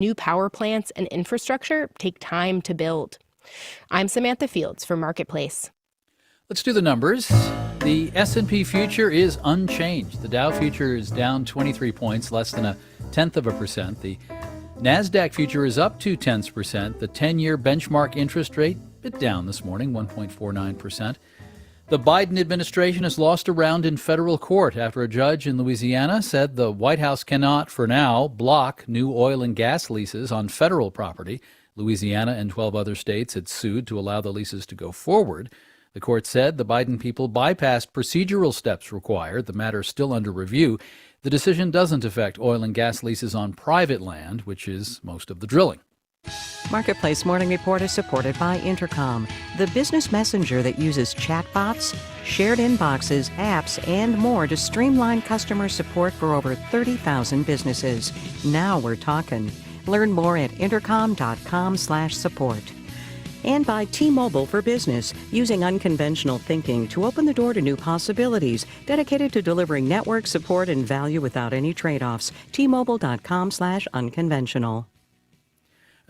New power plants and infrastructure take time to build. I'm Samantha Fields for Marketplace. Let's do the numbers. The S&P future is unchanged. The Dow future is down 23 points, less than 0.1%. The NASDAQ future is up 0.2%. The 10-year benchmark interest rate, a bit down this morning, 1.49%. The Biden administration has lost a round in federal court after a judge in Louisiana said the White House cannot, for now, block new oil and gas leases on federal property. Louisiana and 12 other states had sued to allow the leases to go forward. The court said the Biden people bypassed procedural steps required. The matter is still under review. The decision doesn't affect oil and gas leases on private land, which is most of the drilling. Marketplace Morning Report is supported by Intercom, the business messenger that uses chatbots, shared inboxes, apps, and more to streamline customer support for over 30,000 businesses. Now we're talking. Learn more at intercom.com/support. And by T-Mobile for Business, using unconventional thinking to open the door to new possibilities, dedicated to delivering network support and value without any trade-offs. T-Mobile.com/unconventional.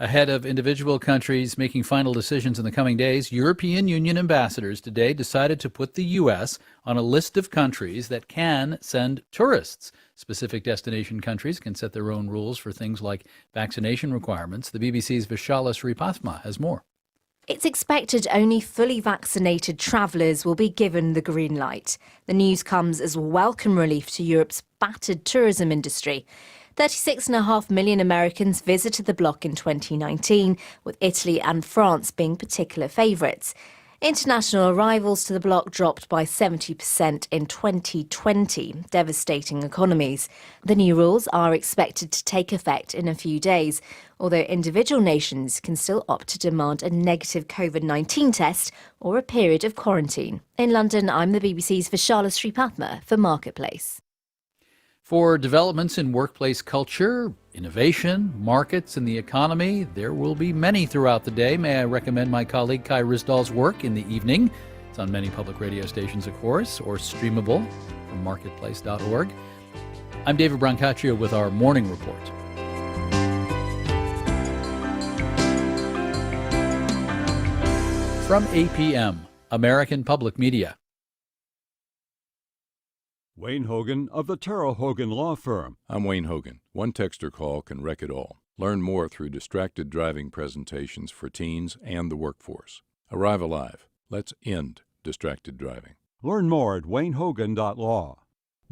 Ahead of individual countries making final decisions in the coming days, European Union ambassadors today decided to put the U.S. on a list of countries that can send tourists. Specific destination countries can set their own rules for things like vaccination requirements. The BBC's Vishala Sripatma has more. It's expected only fully vaccinated travellers will be given the green light. The news comes as welcome relief to Europe's battered tourism industry. 36.5 million Americans visited the bloc in 2019, with Italy and France being particular favourites. International arrivals to the bloc dropped by 70% in 2020, devastating economies. The new rules are expected to take effect in a few days, although individual nations can still opt to demand a negative COVID-19 test or a period of quarantine. In London, I'm the BBC's Vishala Sripatma for Marketplace. For developments in workplace culture, innovation, markets, and the economy, there will be many throughout the day. May I recommend my colleague Kai Risdal's work in the evening? It's on many public radio stations, of course, or streamable from marketplace.org. I'm David Brancaccio with our morning report. From APM, American Public Media. Wayne Hogan of the Terrell Hogan Law Firm. I'm Wayne Hogan. One texter call can wreck it all. Learn more through distracted driving presentations for teens and the workforce. Arrive alive. Let's end distracted driving. Learn more at waynehogan.law.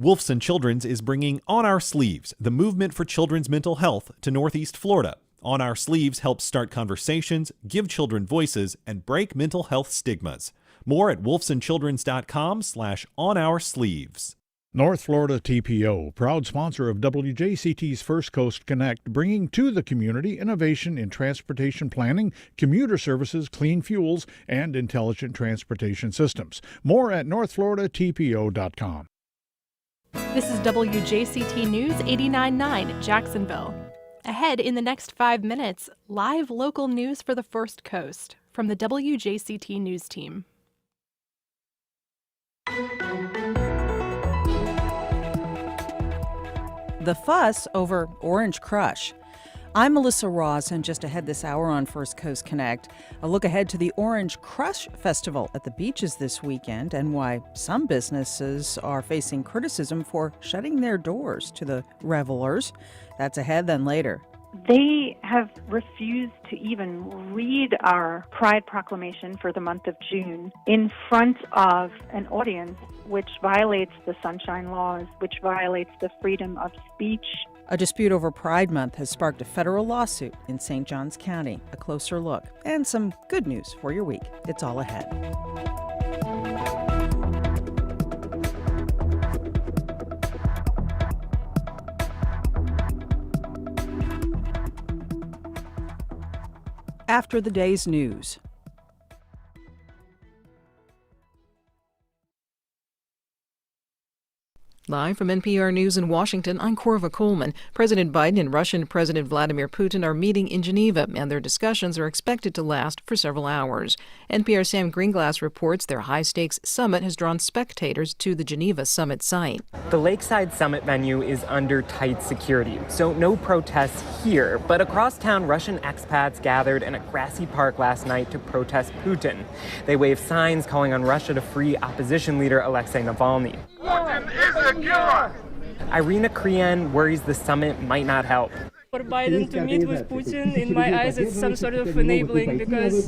Wolfson Children's is bringing On Our Sleeves, the movement for children's mental health, to Northeast Florida. On Our Sleeves helps start conversations, give children voices, and break mental health stigmas. More at wolfsonchildrens.com/onoursleeves. North Florida TPO, proud sponsor of WJCT's First Coast Connect, bringing to the community innovation in transportation planning, commuter services, clean fuels, and intelligent transportation systems. More at northfloridatpo.com. This is WJCT News 89.9 Jacksonville. Ahead in the next 5 minutes, live local news for the First Coast from the WJCT News team. The fuss over Orange Crush. I'm Melissa Ross, and just ahead this hour on First Coast Connect, a look ahead to the Orange Crush Festival at the beaches this weekend and why some businesses are facing criticism for shutting their doors to the revelers. That's ahead, then later. They have refused to even read our Pride Proclamation for the month of June in front of an audience, which violates the Sunshine Laws, which violates the freedom of speech. A dispute over Pride Month has sparked a federal lawsuit in St. Johns County. A closer look and some good news for your week. It's all ahead. After the day's news. Live from NPR News in Washington, I'm Corva Coleman. President Biden and Russian President Vladimir Putin are meeting in Geneva, and their discussions are expected to last for several hours. NPR's Sam Greenglass reports their high-stakes summit has drawn spectators to the Geneva summit site. The Lakeside Summit venue is under tight security, so no protests here. But across town, Russian expats gathered in a grassy park last night to protest Putin. They waved signs calling on Russia to free opposition leader Alexei Navalny. Putin is a killer! Irina Krien worries the summit might not help. For Biden to meet with Putin, in my eyes, it's some sort of enabling because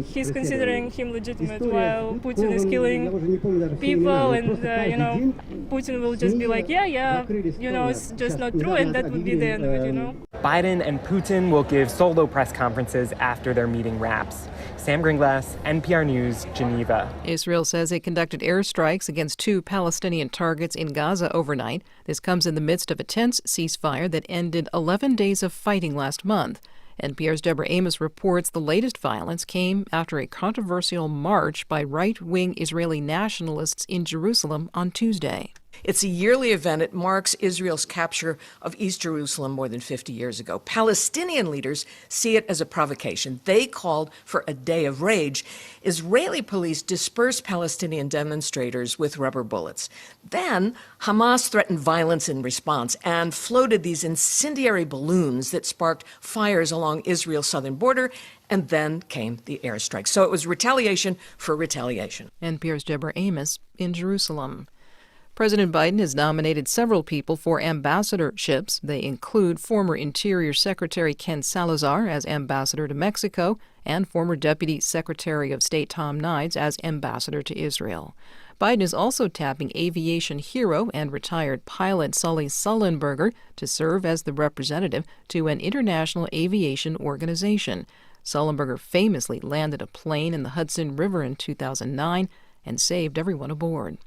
he's considering him legitimate while Putin is killing people, and Putin will just be like, it's just not true, and that would be the end of it, Biden and Putin will give solo press conferences after their meeting wraps. Sam Greenglass, NPR News, Geneva. Israel says it conducted airstrikes against 2 Palestinian targets in Gaza overnight. This comes in the midst of a tense ceasefire that ended 11 days of fighting last month. NPR's Deborah Amos reports the latest violence came after a controversial march by right-wing Israeli nationalists in Jerusalem on Tuesday. It's a yearly event. It marks Israel's capture of East Jerusalem more than 50 years ago. Palestinian leaders see it as a provocation. They called for a day of rage. Israeli police dispersed Palestinian demonstrators with rubber bullets. Then Hamas threatened violence in response and floated these incendiary balloons that sparked fires along Israel's southern border. And then came the airstrike. So it was retaliation for retaliation. NPR's Deborah Amos in Jerusalem. President Biden has nominated several people for ambassadorships. They include former Interior Secretary Ken Salazar as ambassador to Mexico and former Deputy Secretary of State Tom Nides as ambassador to Israel. Biden is also tapping aviation hero and retired pilot Sully Sullenberger to serve as the representative to an international aviation organization. Sullenberger famously landed a plane in the Hudson River in 2009 and saved everyone aboard.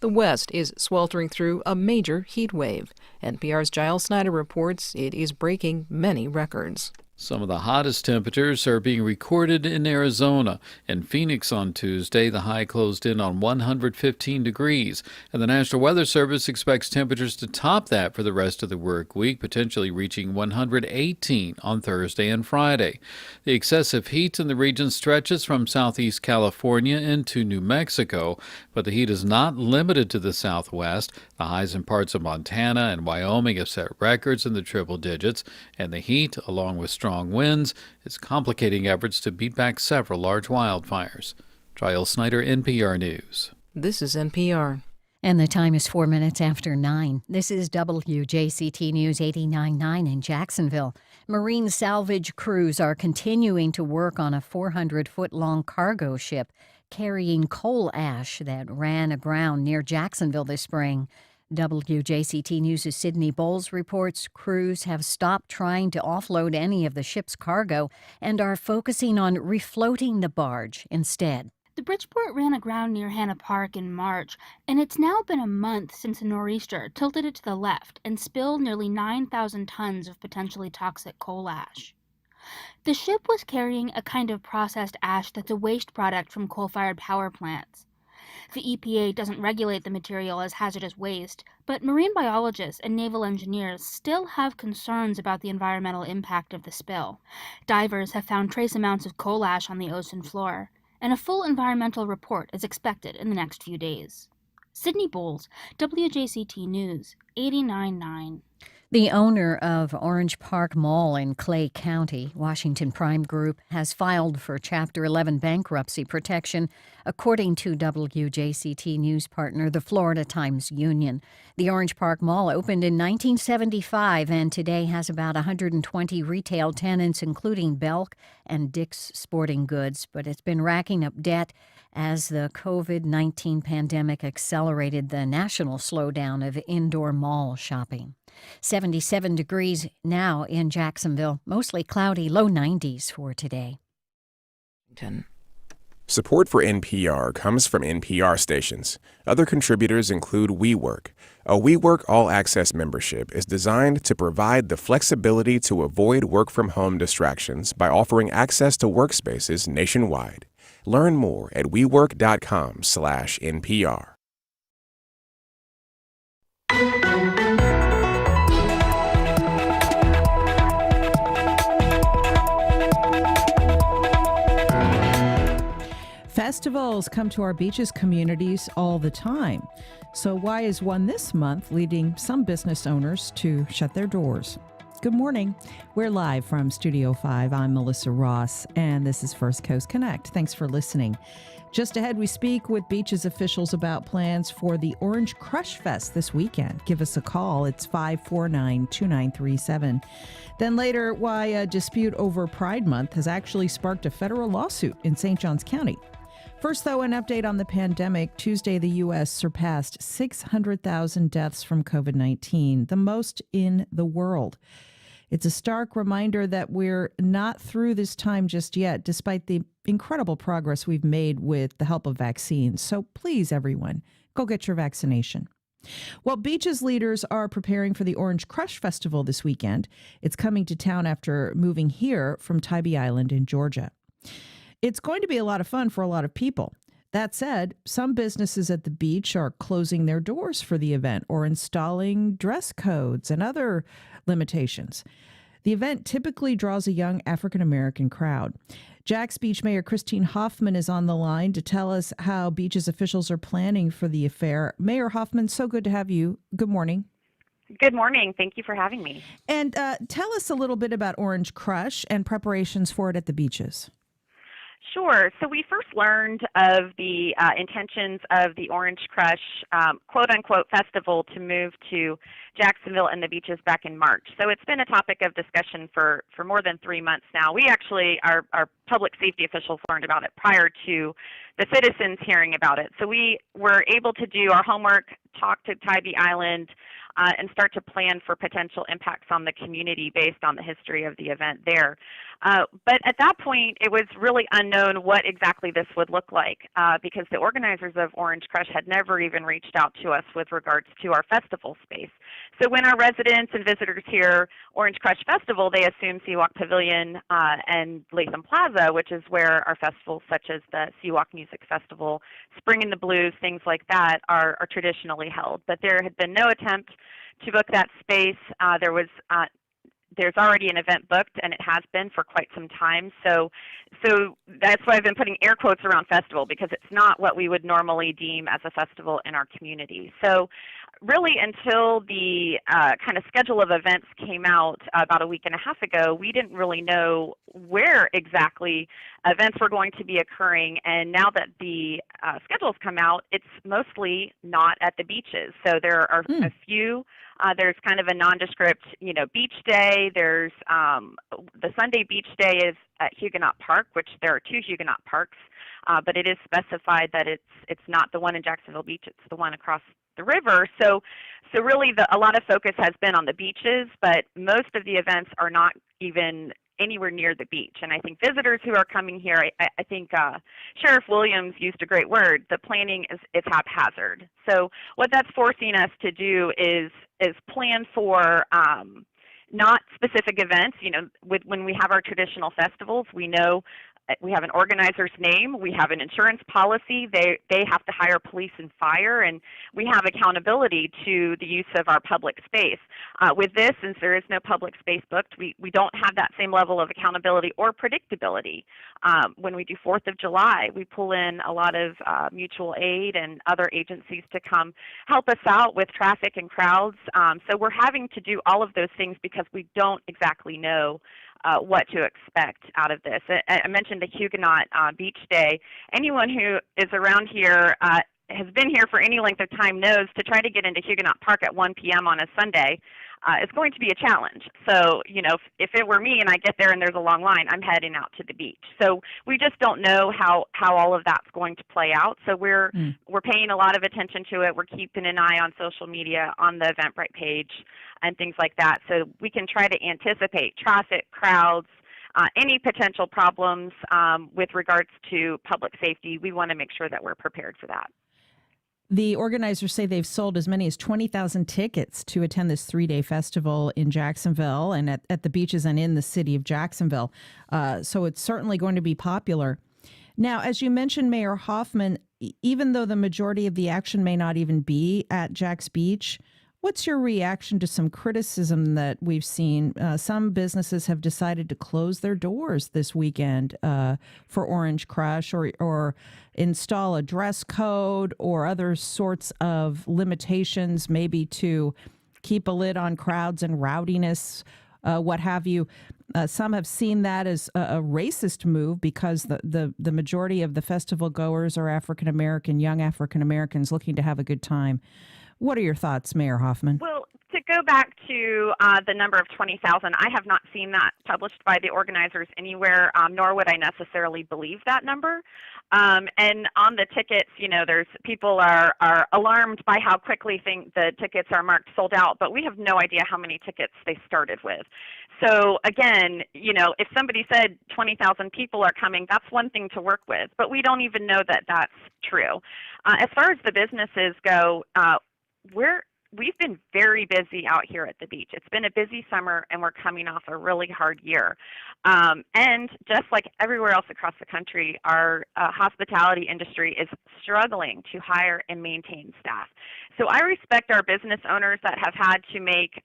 The West is sweltering through a major heat wave. NPR's Giles Snyder reports it is breaking many records. Some of the hottest temperatures are being recorded in Arizona. In Phoenix on Tuesday, the high closed in on 115 degrees, and the National Weather Service expects temperatures to top that for the rest of the work week, potentially reaching 118 on Thursday and Friday. The excessive heat in the region stretches from southeast California into New Mexico, but the heat is not limited to the southwest. The highs in parts of Montana and Wyoming have set records in the triple digits, and the heat, along with strong winds, is complicating efforts to beat back several large wildfires. Giles Snyder, NPR News. This is NPR. And the time is 4 minutes after 9. This is WJCT News 89.9 in Jacksonville. Marine salvage crews are continuing to work on a 400-foot-long cargo ship carrying coal ash that ran aground near Jacksonville this spring. WJCT News' Sydney Bowles reports crews have stopped trying to offload any of the ship's cargo and are focusing on refloating the barge instead. The Bridgeport ran aground near Hanna Park in March, and it's now been a month since a nor'easter tilted it to the left and spilled nearly 9,000 tons of potentially toxic coal ash. The ship was carrying a kind of processed ash that's a waste product from coal-fired power plants. The EPA doesn't regulate the material as hazardous waste, but marine biologists and naval engineers still have concerns about the environmental impact of the spill. Divers have found trace amounts of coal ash on the ocean floor, and a full environmental report is expected in the next few days. Sydney Bowles, WJCT News, 89.9. The owner of Orange Park Mall in Clay County, Washington Prime Group, has filed for Chapter 11 bankruptcy protection, according to WJCT news partner, the Florida Times Union. The Orange Park Mall opened in 1975 and today has about 120 retail tenants, including Belk and Dick's Sporting Goods, but it's been racking up debt as the COVID-19 pandemic accelerated the national slowdown of indoor mall shopping. 77 degrees now in Jacksonville, mostly cloudy, low 90s for today. Support for NPR comes from NPR stations. Other contributors include WeWork. A WeWork All-Access membership is designed to provide the flexibility to avoid work-from-home distractions by offering access to workspaces nationwide. Learn more at WeWork.com/NPR. Festivals come to our beaches communities all the time. So why is one this month leading some business owners to shut their doors? Good morning. We're live from Studio 5. I'm Melissa Ross, and this is First Coast Connect. Thanks for listening. Just ahead, we speak with beaches officials about plans for the Orange Crush Fest this weekend. Give us a call. It's 549-2937. Then later, why a dispute over Pride Month has actually sparked a federal lawsuit in St. Johns County. First, though, an update on the pandemic. Tuesday, the U.S. surpassed 600,000 deaths from COVID-19, the most in the world. It's a stark reminder that we're not through this time just yet, despite the incredible progress we've made with the help of vaccines. So please, everyone, go get your vaccination. Well, beaches leaders are preparing for the Orange Crush Festival this weekend. It's coming to town after moving here from Tybee Island in Georgia. It's going to be a lot of fun for a lot of people. That said, some businesses at the beach are closing their doors for the event or installing dress codes and other limitations. The event typically draws a young African-American crowd. Jax Beach Mayor Christine Hoffman is on the line to tell us how beaches officials are planning for the affair. Mayor Hoffman, so good to have you. Good morning. Good morning. Thank you for having me. And tell us a little bit about Orange Crush and preparations for it at the beaches. Sure. So we first learned of the intentions of the Orange Crush quote-unquote festival to move to Jacksonville and the beaches back in March. So it's been a topic of discussion for more than 3 months now. We actually, our public safety officials learned about it prior to the citizens hearing about it. So we were able to do our homework, talk to Tybee Island, and start to plan for potential impacts on the community based on the history of the event there. But at that point, it was really unknown what exactly this would look like because the organizers of Orange Crush had never even reached out to us with regards to our festival space. So when our residents and visitors hear Orange Crush Festival, they assume Seawalk Pavilion and Latham Plaza, which is where our festivals such as the Seawalk Music Festival, Spring in the Blues, things like that are traditionally held. But there had been no attempt to book that space. There's already an event booked, and it has been for quite some time. So that's why I've been putting air quotes around festival, because it's not what we would normally deem as a festival in our community. So really until the kind of schedule of events came out about a week and a half ago, we didn't really know where exactly events were going to be occurring. And now that the schedules come out, it's mostly not at the beaches. So there are a few. There's kind of a nondescript, beach day. There's the Sunday beach day is at Huguenot Park, which there are 2 Huguenot Parks, but it is specified that it's not the one in Jacksonville Beach. It's the one across the river. So really a lot of focus has been on the beaches, but most of the events are not even anywhere near the beach. And I think visitors who are coming here, I think Sheriff Williams used a great word. The planning is haphazard. So what that's forcing us to do is plan for not specific events. When we have our traditional festivals, we know we have an organizer's name, we have an insurance policy, they have to hire police and fire, and we have accountability to the use of our public space. With this, since there is no public space booked, we don't have that same level of accountability or predictability. When we do 4th of July, we pull in a lot of mutual aid and other agencies to come help us out with traffic and crowds. So we're having to do all of those things because we don't exactly know what to expect out of this. I mentioned the Huguenot Beach Day. Anyone who is around here has been here for any length of time knows to try to get into Huguenot Park at 1 p.m. on a Sunday is going to be a challenge. So, if it were me and I get there and there's a long line, I'm heading out to the beach. So we just don't know how all of that's going to play out. So we're paying a lot of attention to it. We're keeping an eye on social media, on the Eventbrite page, and things like that, so we can try to anticipate traffic, crowds, any potential problems with regards to public safety. We want to make sure that we're prepared for that. The organizers say they've sold as many as 20,000 tickets to attend this 3-day festival in Jacksonville and at the beaches and in the city of Jacksonville. So it's certainly going to be popular. Now, as you mentioned, Mayor Hoffman, even though the majority of the action may not even be at Jax Beach, What's your reaction to some criticism that we've seen? Some businesses have decided to close their doors this weekend for Orange Crush or install a dress code or other sorts of limitations, maybe to keep a lid on crowds and rowdiness, what have you. Some have seen that as a racist move because the majority of the festival goers are African American, young African Americans looking to have a good time. What are your thoughts, Mayor Hoffman? Well, to go back to the number of 20,000, I have not seen that published by the organizers anywhere, nor would I necessarily believe that number. And on the tickets, there's people are alarmed by how quickly the tickets are marked sold out, but we have no idea how many tickets they started with. So again, if somebody said 20,000 people are coming, that's one thing to work with, but we don't even know that that's true. As far as the businesses go, we've been very busy out here at the beach. It's been a busy summer, and we're coming off a really hard year. And just like everywhere else across the country, our hospitality industry is struggling to hire and maintain staff. So I respect our business owners that have had to make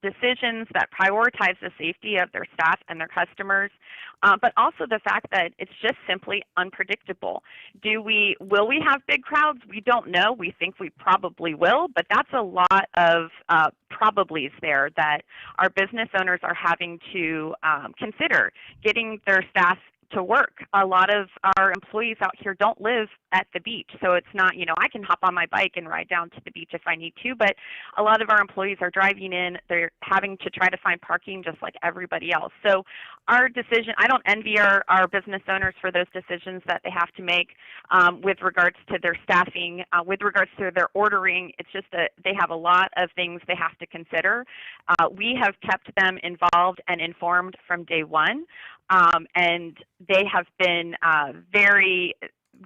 decisions that prioritize the safety of their staff and their customers, but also the fact that it's just simply unpredictable. Will we have big crowds? We don't know. We think we probably will, but that's a lot of probablys there that our business owners are having to consider getting their staff to work. A lot of our employees out here don't live at the beach, so it's not, I can hop on my bike and ride down to the beach if I need to, but a lot of our employees are driving in. They're having to try to find parking just like everybody else. So our decision, I don't envy our business owners for those decisions that they have to make with regards to their staffing, with regards to their ordering. It's just that they have a lot of things they have to consider. We have kept them involved and informed from day one. And they have been very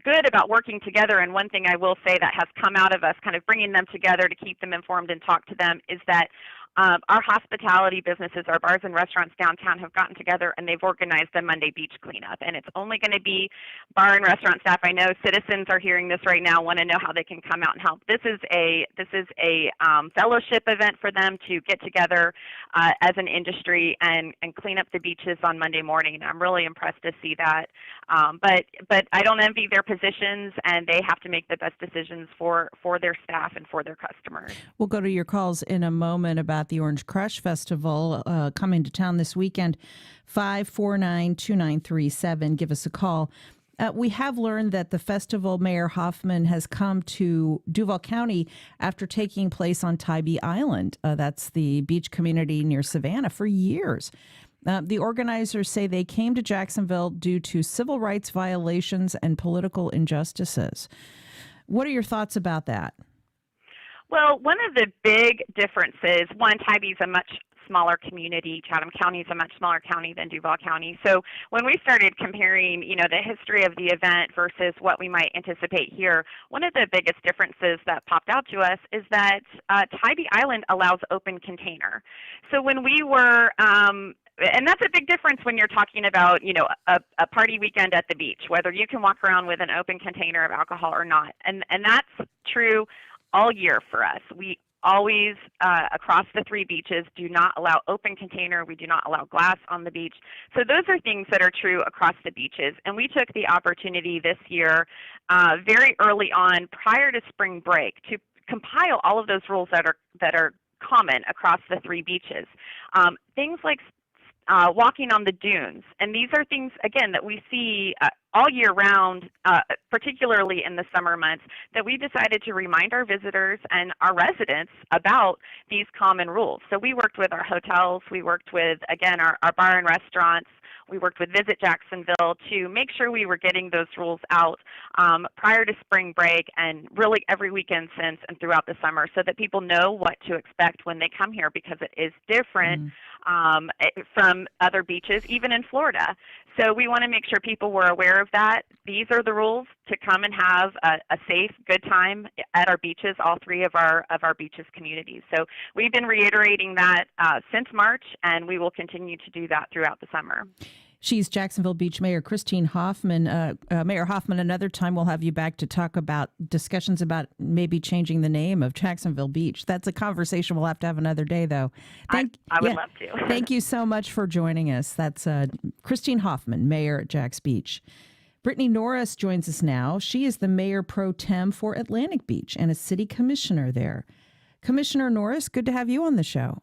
good about working together. And one thing I will say that has come out of us kind of bringing them together to keep them informed and talk to them is that our hospitality businesses, our bars and restaurants downtown have gotten together and they've organized a Monday beach cleanup. And it's only going to be bar and restaurant staff. I know citizens are hearing this right now, want to know how they can come out and help. This is a fellowship event for them to get together as an industry and clean up the beaches on Monday morning. And I'm really impressed to see that. But I don't envy their positions, and they have to make the best decisions for their staff and for their customers. We'll go to your calls in a moment about the Orange Crush Festival coming to town this weekend. 549-2937. Give us a call. We have learned that the festival, Mayor Hoffman, has come to Duval County after taking place on Tybee Island. That's the beach community near Savannah for years. The organizers say they came to Jacksonville due to civil rights violations and political injustices. What are your thoughts about that? Well, one of the big differences, one, Tybee's a much smaller community. Chatham County is a much smaller county than Duval County. So when we started comparing, the history of the event versus what we might anticipate here, one of the biggest differences that popped out to us is that Tybee Island allows open container. So when we were and that's a big difference when you're talking about, a party weekend at the beach, whether you can walk around with an open container of alcohol or not. And that's true all year for us. We always, across the three beaches, do not allow open container. We do not allow glass on the beach. So those are things that are true across the beaches. And we took the opportunity this year, very early on, prior to spring break, to compile all of those rules that are common across the three beaches. Things like walking on the dunes. And these are things, again, that we see all year round, particularly in the summer months, that we decided to remind our visitors and our residents about these common rules. So we worked with our hotels, we worked with, again, our bar and restaurants, we worked with Visit Jacksonville to make sure we were getting those rules out prior to spring break and really every weekend since and throughout the summer so that people know what to expect when they come here, because it is different from other beaches, even in Florida. So we want to make sure people were aware of that. These are the rules to come and have a safe, good time at our beaches, all three of our beaches communities. So we've been reiterating that since March, and we will continue to do that throughout the summer. She's Jacksonville Beach Mayor Christine Hoffman. Mayor Hoffman, another time we'll have you back to talk about discussions about maybe changing the name of Jacksonville Beach. That's a conversation we'll have to have another day, though. I would love to. Thank you so much for joining us. That's Christine Hoffman, Mayor at Jax Beach. Brittany Norris joins us now. She is the Mayor Pro Tem for Atlantic Beach and a city commissioner there. Commissioner Norris, good to have you on the show.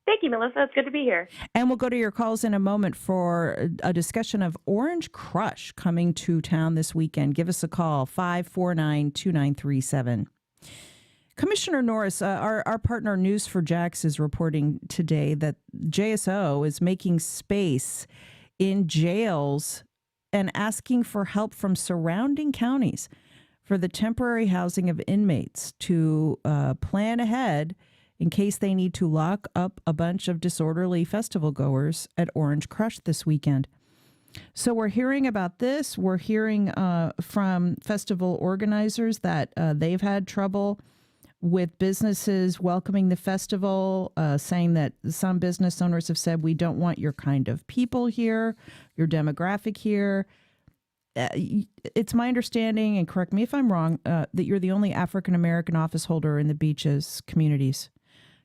Thank you, Melissa. It's good to be here. And we'll go to your calls in a moment for a discussion of Orange Crush coming to town this weekend. Give us a call, 549-2937. Commissioner Norris, our partner News4JAX is reporting today that JSO is making space in jails and asking for help from surrounding counties for the temporary housing of inmates to plan ahead in case they need to lock up a bunch of disorderly festival goers at Orange Crush this weekend. So we're hearing about this. We're hearing from festival organizers that they've had trouble with businesses welcoming the festival, saying that some business owners have said, we don't want your kind of people here, your demographic here. It's my understanding, and correct me if I'm wrong, that you're the only African-American office holder in the beaches communities.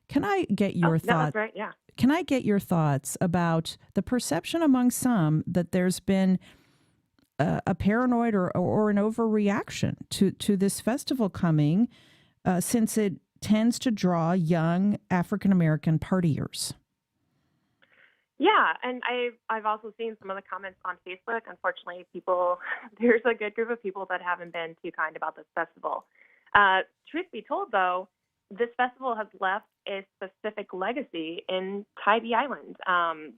Can I get your thoughts? No, that's right, yeah. Can I get your thoughts about the perception among some that there's been a paranoid or an overreaction to this festival coming, since it tends to draw young African-American partiers? Yeah, and I've also seen some of the comments on Facebook. Unfortunately, there's a good group of people that haven't been too kind about this festival. Truth be told, though, this festival has left a specific legacy in Tybee Island.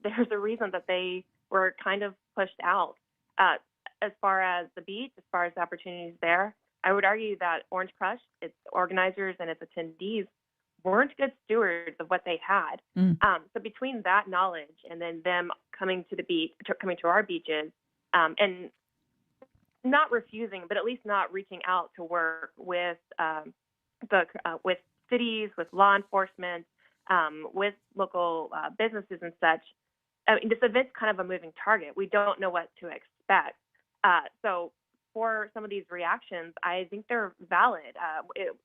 There's a reason that they were kind of pushed out. As far as the beach, as far as the opportunities there, I would argue that Orange Crush, its organizers and its attendees, weren't good stewards of what they had. So between that knowledge and then them coming to the beach, coming to our beaches, and not refusing, but at least not reaching out to work with with cities, with law enforcement, with local businesses and such. I mean, this event's kind of a moving target. We don't know what to expect. So for some of these reactions, I think they're valid.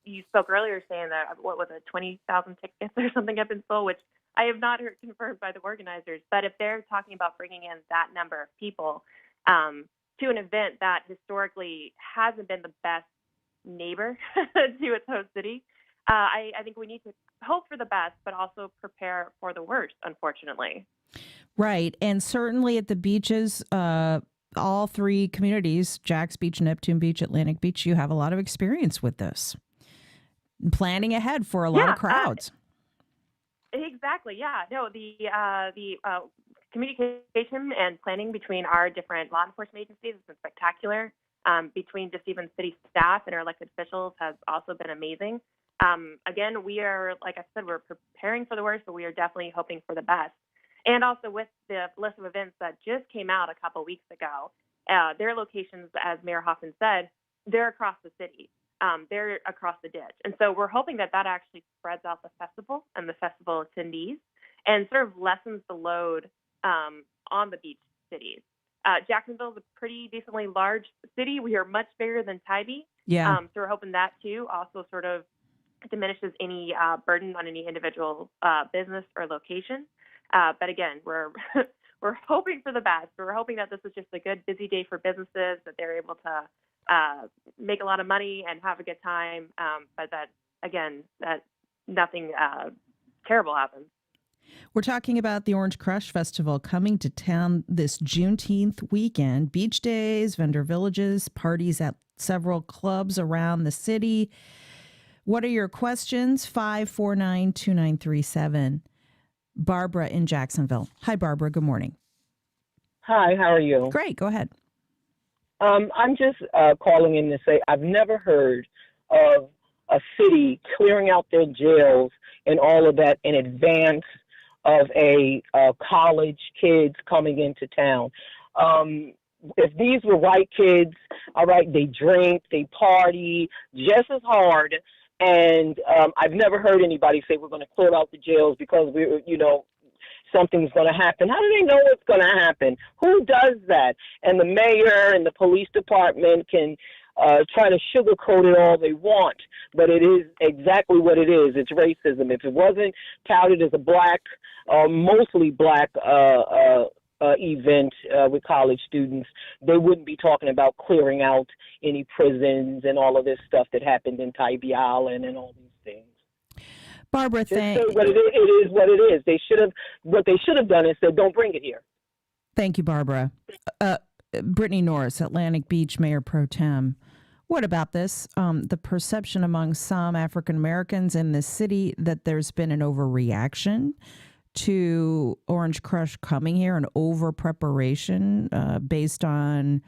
You spoke earlier saying that, what was it, 20,000 tickets or something have been sold, which I have not heard confirmed by the organizers. But if they're talking about bringing in that number of people to an event that historically hasn't been the best neighbor to its host city, I think we need to hope for the best, but also prepare for the worst, unfortunately. Right. And certainly at the beaches, all three communities, Jax Beach, Neptune Beach, Atlantic Beach, you have a lot of experience with this. Planning ahead for a lot of crowds. Exactly. Yeah. No, the communication and planning between our different law enforcement agencies has been spectacular. Between just even city staff and our elected officials has also been amazing. Again, we are, like I said, we're preparing for the worst, but we are definitely hoping for the best. And also with the list of events that just came out a couple weeks ago, their locations, as Mayor Hoffman said, they're across the city. They're across the ditch. And so we're hoping that that actually spreads out the festival and the festival attendees and sort of lessens the load on the beach cities. Jacksonville is a pretty decently large city. We are much bigger than Tybee. Yeah. So we're hoping that, too, also sort of diminishes any burden on any individual business or location. But again, we're hoping for the best. We're hoping that this is just a good, busy day for businesses, that they're able to make a lot of money and have a good time. But that, again, that nothing terrible happens. We're talking about the Orange Crush Festival coming to town this Juneteenth weekend. Beach days, vendor villages, parties at several clubs around the city. What are your questions? 549-2937. Barbara in Jacksonville. Hi, Barbara. Good morning. Hi, how are you? Great. Go ahead. I'm just calling in to say I've never heard of a city clearing out their jails and all of that in advance of a college kids coming into town. If these were white kids, all right, they drink, they party just as hard. And I've never heard anybody say we're going to clear out the jails because something's going to happen. How do they know what's going to happen? Who who does that? And the mayor and the police department can try to sugarcoat it all they want, but it is exactly what it is. It's racism. If it wasn't touted as a black, mostly black event with college students, they wouldn't be talking about clearing out any prisons and all of this stuff that happened in Tybee Island and all these things. Barbara, It is what it is. What they should have done is said, don't bring it here. Thank you, Barbara. Brittany Norris, Atlantic Beach Mayor Pro Tem. What about this? The perception among some African Americans in this city that there's been an overreaction to Orange Crush coming here, an over preparation based on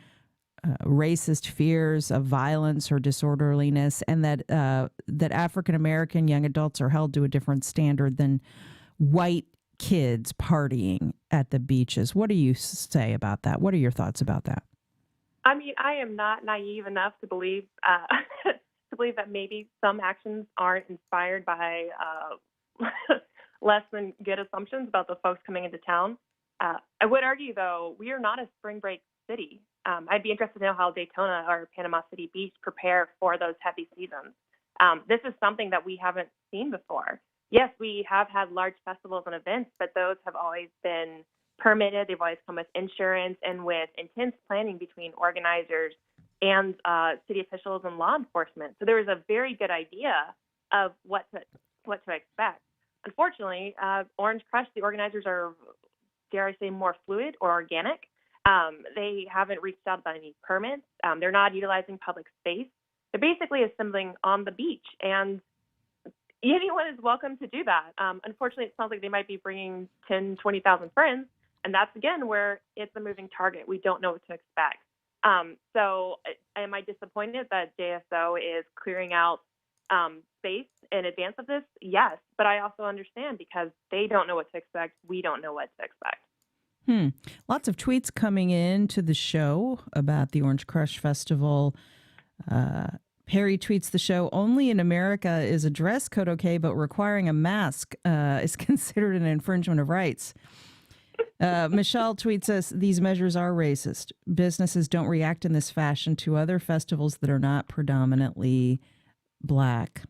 racist fears of violence or disorderliness, and that African American young adults are held to a different standard than white kids partying at the beaches. What do you say about that? What are your thoughts about that? I mean, I am not naive enough to believe that maybe some actions aren't inspired by less than good assumptions about the folks coming into town. I would argue, though, we are not a spring break city. I'd be interested to know how Daytona or Panama City Beach prepare for those heavy seasons. This is something that we haven't seen before. Yes, we have had large festivals and events, but those have always been permitted. They've always come with insurance and with intense planning between organizers and city officials and law enforcement. So there was a very good idea of what to expect. Unfortunately, Orange Crush, the organizers are, dare I say, more fluid or organic. They haven't reached out about any permits. They're not utilizing public space. They're basically assembling on the beach, and anyone is welcome to do that. Unfortunately, it sounds like they might be bringing 10, 20,000 friends, and that's, again, where it's a moving target. We don't know what to expect. So am I disappointed that JSO is clearing out space in advance of this? Yes, but I also understand because they don't know what to expect. We don't know what to expect. Lots of tweets coming in to the show about the Orange Crush Festival. Perry tweets the show, only in America is a dress code okay, but requiring a mask is considered an infringement of rights. Michelle tweets us, these measures are racist. Businesses don't react in this fashion to other festivals that are not predominantly black.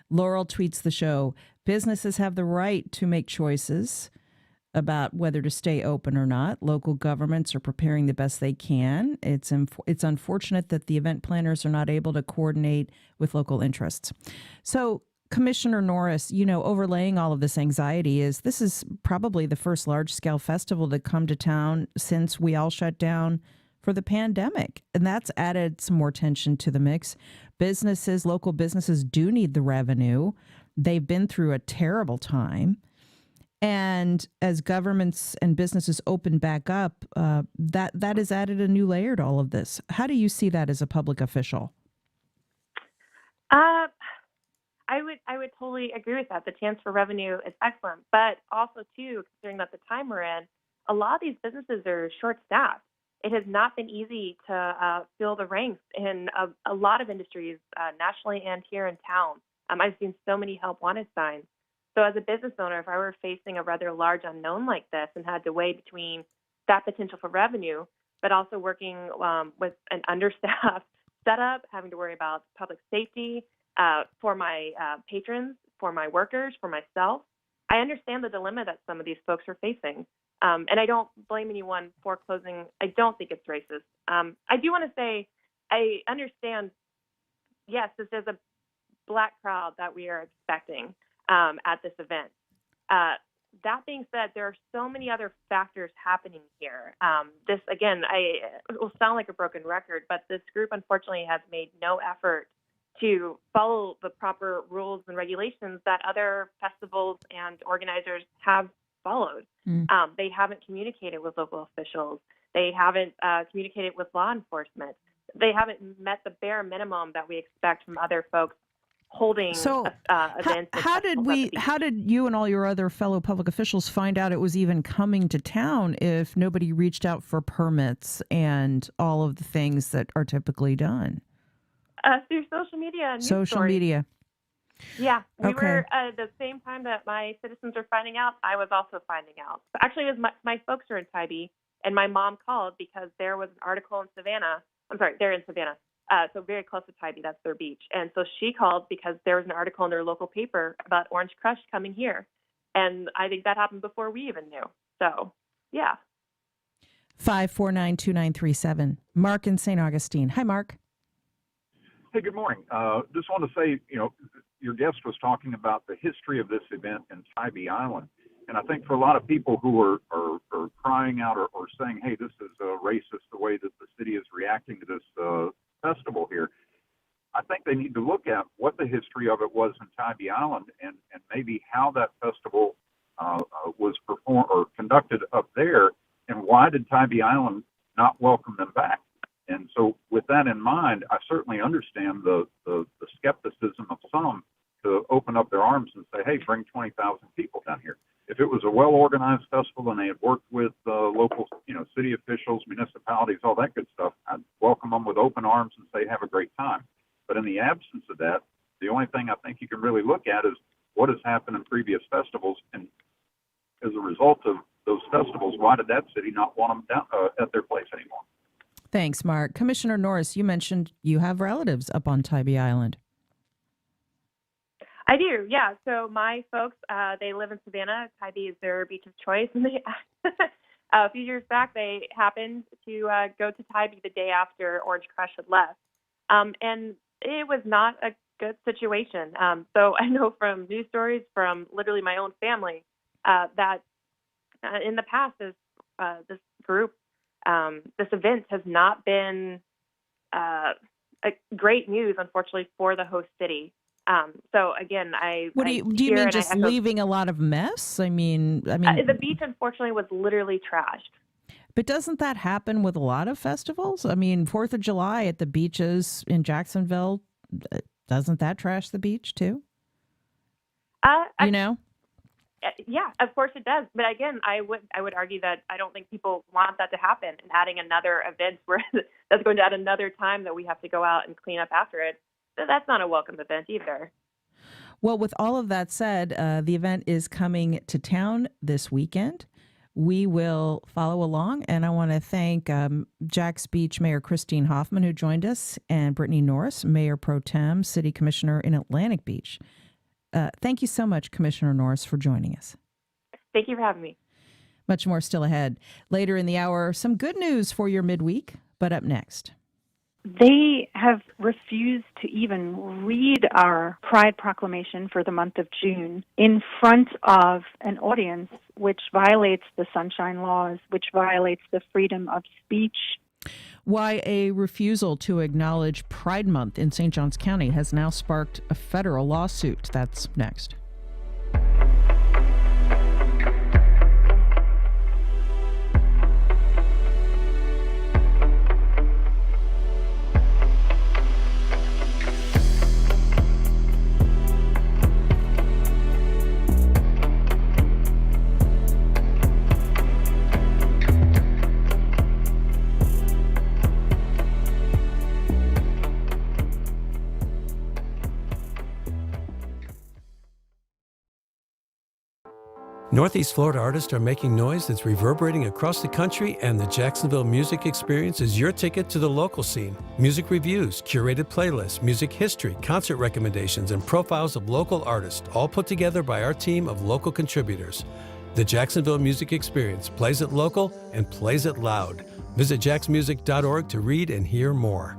Laurel tweets the show, businesses have the right to make choices about whether to stay open or not. Local governments are preparing the best they can. It's unfortunate that the event planners are not able to coordinate with local interests. So, Commissioner Norris, overlaying all of this anxiety is this is probably the first large-scale festival to come to town since we all shut down for the pandemic. And that's added some more tension to the mix. Local businesses do need the revenue. They've been through a terrible time. And as governments and businesses open back up, that has added a new layer to all of this. How do you see that as a public official? I would totally agree with that. The chance for revenue is excellent, but also too, considering that the time we're in, a lot of these businesses are short-staffed. It has not been easy to fill the ranks in a lot of industries nationally and here in town. I've seen so many help wanted signs. So as a business owner, if I were facing a rather large unknown like this and had to weigh between that potential for revenue, but also working with an understaffed setup, having to worry about public safety for my patrons, for my workers, for myself, I understand the dilemma that some of these folks are facing. And I don't blame anyone for closing. I don't think it's racist. I do want to say I understand, yes, this is a black crowd that we are expecting at this event. That being said, there are so many other factors happening here. This, again, it will sound like a broken record, but this group unfortunately has made no effort to follow the proper rules and regulations that other festivals and organizers have followed. They haven't communicated with local officials. They haven't communicated with law enforcement. They haven't met the bare minimum that we expect from other folks holding events. How did you and all your other fellow public officials find out it was even coming to town if nobody reached out for permits and all of the things that are typically done? Through social media and social news stories. Media. Yeah, we Okay. were at the same time that my citizens are finding out, I was also finding out. Actually, it was my folks are in Tybee. And my mom called because there was an article in Savannah. I'm sorry, they're in Savannah. So very close to Tybee, that's their beach. And so she called because there was an article in their local paper about Orange Crush coming here. And I think that happened before we even knew. So, yeah. 5492937. Mark in St. Augustine. Hi, Mark. Hey, good morning. Just want to say, your guest was talking about the history of this event in Tybee Island. And I think for a lot of people who are crying out or saying, hey, this is racist the way that the city is reacting to this festival here, I think they need to look at what the history of it was in Tybee Island and maybe how that festival was performed or conducted up there, and why did Tybee Island not welcome them back? And so with that in mind, I certainly understand the skepticism of some to open up their arms and say, hey, bring 20,000 people down here. If it was a well-organized festival and they had worked with local, city officials, municipalities, all that good stuff, I'd welcome them with open arms and say, have a great time. But in the absence of that, the only thing I think you can really look at is what has happened in previous festivals. And as a result of those festivals, why did that city not want them down, at their place anymore? Thanks, Mark. Commissioner Norris, you mentioned you have relatives up on Tybee Island. I do, yeah. So my folks, they live in Savannah. Tybee is their beach of choice. And they, a few years back, they happened to go to Tybee the day after Orange Crush had left. And it was not a good situation. So I know from news stories from literally my own family that in the past, this group, this event has not been a great news, unfortunately, for the host city. So again, do you mean just leaving a lot of mess? I mean, the beach unfortunately was literally trashed. But doesn't that happen with a lot of festivals? I mean, 4th of July at the beaches in Jacksonville, doesn't that trash the beach too? Yeah, of course it does. But again, I would argue that I don't think people want that to happen, and adding another event where that's going to add another time that we have to go out and clean up after it. That's not a welcome event either. Well, with all of that said, the event is coming to town this weekend. We will follow along, and I want to thank Jax Beach Mayor Christine Hoffman, who joined us, and Brittany Norris, Mayor Pro Tem, City Commissioner in Atlantic Beach. Thank you so much, Commissioner Norris, for joining us. Thank you for having me. Much more still ahead. Later in the hour, some good news for your midweek, but up next. They have refused to even read our Pride Proclamation for the month of June in front of an audience, which violates the Sunshine Laws, which violates the freedom of speech. Why a refusal to acknowledge Pride Month in St. Johns County has now sparked a federal lawsuit. That's next. Northeast Florida artists are making noise that's reverberating across the country, and the Jacksonville Music Experience is your ticket to the local scene. Music reviews, curated playlists, music history, concert recommendations, and profiles of local artists, all put together by our team of local contributors. The Jacksonville Music Experience plays it local and plays it loud. Visit jaxmusic.org to read and hear more.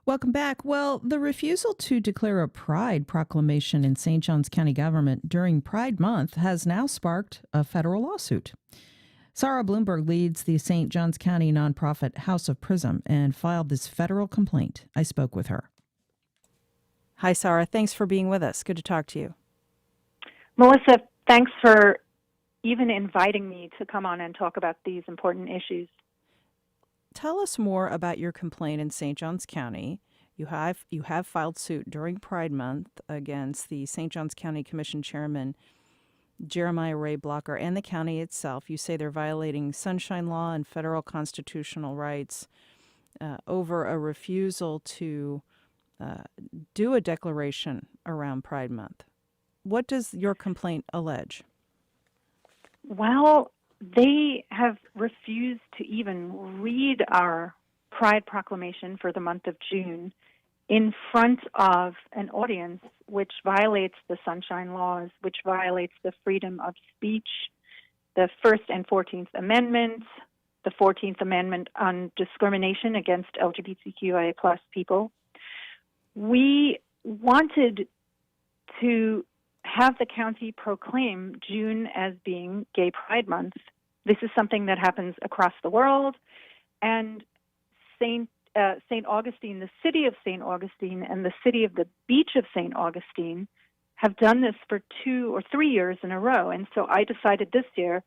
Welcome back. Well, the refusal to declare a Pride proclamation in St. Johns County government during Pride Month has now sparked a federal lawsuit. Sarah Bloomberg leads the St. Johns County nonprofit House of Prism and filed this federal complaint. I spoke with her. Hi, Sarah. Thanks for being with us. Good to talk to you. Melissa, thanks for even inviting me to come on and talk about these important issues. Tell us more about your complaint in St. Johns County. You have filed suit during Pride Month against the St. Johns County Commission Chairman Jeremiah Ray Blocker and the county itself. You say they're violating Sunshine Law and federal constitutional rights over a refusal to do a declaration around Pride Month. What does your complaint allege? Well, they have refused to even read our Pride Proclamation for the month of June in front of an audience, which violates the Sunshine Laws, which violates the freedom of speech, the First and 14th Amendments, the 14th Amendment on discrimination against LGBTQIA+ people. We wanted to have the county proclaim June as being Gay Pride Month. This is something that happens across the world, and St. Augustine, the city of St. Augustine, and the city of the beach of St. Augustine have done this for 2 or 3 years in a row. And so I decided this year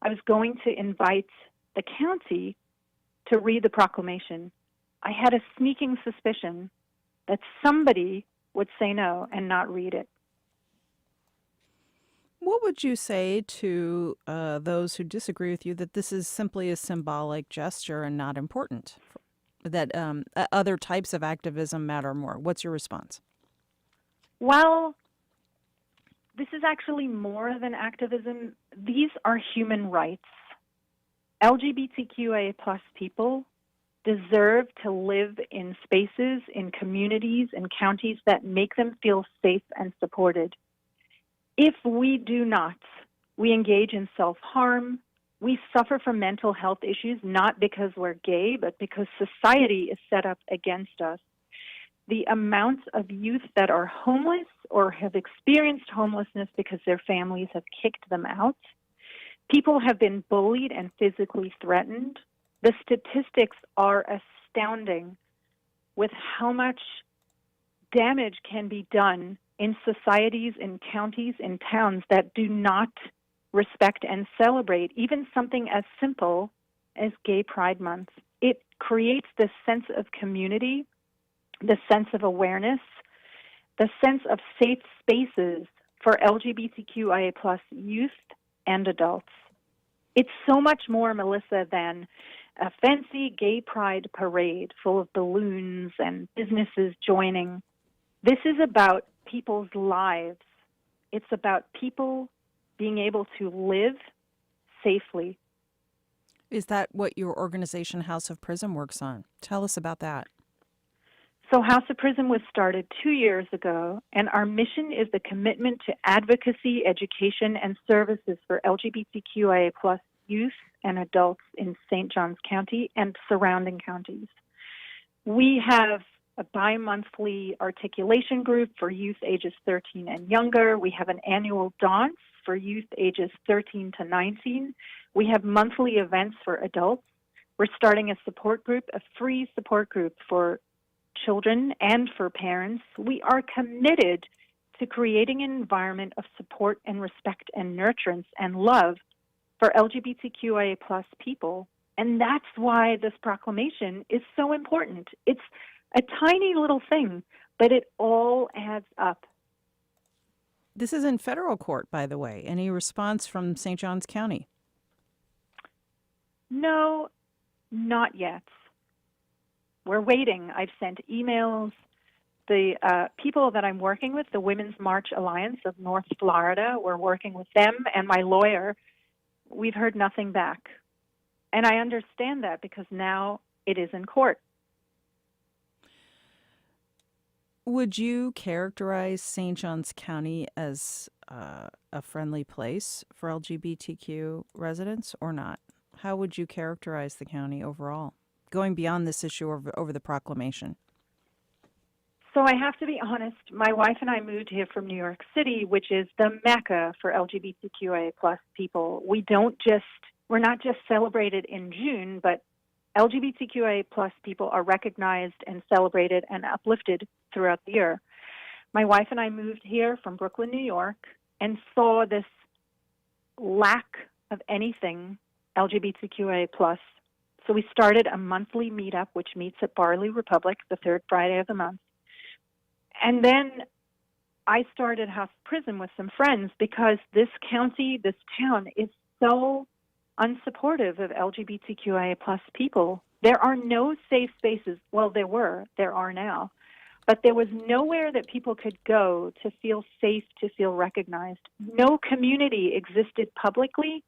I was going to invite the county to read the proclamation. I had a sneaking suspicion that somebody would say no and not read it. What would you say to those who disagree with you that this is simply a symbolic gesture and not important? That other types of activism matter more? What's your response? Well, this is actually more than activism. These are human rights. LGBTQIA+ people deserve to live in spaces, in communities, in counties that make them feel safe and supported. If we do not, we engage in self-harm. We suffer from mental health issues, not because we're gay, but because society is set up against us. The amount of youth that are homeless or have experienced homelessness because their families have kicked them out. People have been bullied and physically threatened. The statistics are astounding with how much damage can be done in societies, in counties, in towns that do not respect and celebrate even something as simple as Gay Pride Month. It creates this sense of community, the sense of awareness, the sense of safe spaces for LGBTQIA+ youth and adults. It's so much more, Melissa, than a fancy gay pride parade full of balloons and businesses joining. This is about people's lives. It's about people being able to live safely. Is that what your organization House of Prism works on? Tell us about that. So House of Prism was started 2 years ago, and our mission is the commitment to advocacy, education, and services for LGBTQIA+ youth and adults in St. Johns County and surrounding counties. We have a bi-monthly articulation group for youth ages 13 and younger. We have an annual dance for youth ages 13 to 19. We have monthly events for adults. We're starting a support group, a free support group for children and for parents. We are committed to creating an environment of support and respect and nurturance and love for LGBTQIA+ people. And that's why this proclamation is so important. It's a tiny little thing, but it all adds up. This is in federal court, by the way. Any response from St. Johns County? No, not yet. We're waiting. I've sent emails. The people that I'm working with, the Women's March Alliance of North Florida, we're working with them and my lawyer. We've heard nothing back. And I understand that because now it is in court. Would you characterize St. Johns County as a friendly place for LGBTQ residents or not? How would you characterize the county overall, going beyond this issue over the proclamation? So I have to be honest, my wife and I moved here from New York City, which is the mecca for LGBTQIA+ people. We're not just celebrated in June, but LGBTQIA+ people are recognized and celebrated and uplifted throughout the year. My wife and I moved here from Brooklyn, New York, and saw this lack of anything LGBTQIA plus. So we started a monthly meetup, which meets at Barley Republic the third Friday of the month. And then I started House Prism with some friends because this county, this town is so unsupportive of LGBTQIA plus people. There are no safe spaces. Well, there are now. But there was nowhere that people could go to feel safe, to feel recognized. No community existed publicly.